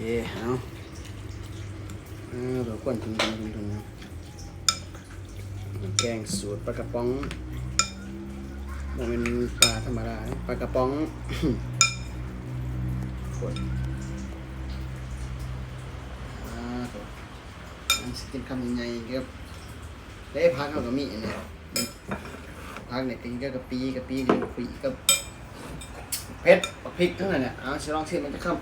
เอาเดี๋ยวกวนถึงนะแกงสูตรปลากระป๋องมันเป็นปลาธรรมดาปลากระป๋องขวดสกินคำใหญ่ๆครับได้พักเขาก็มีเนี่ยพักเนี่ยกินก็กะปิกับปีกับเผ็ดพริกทั้งนั้นเนี่ยเอาชิลองชิมมันจะเข้า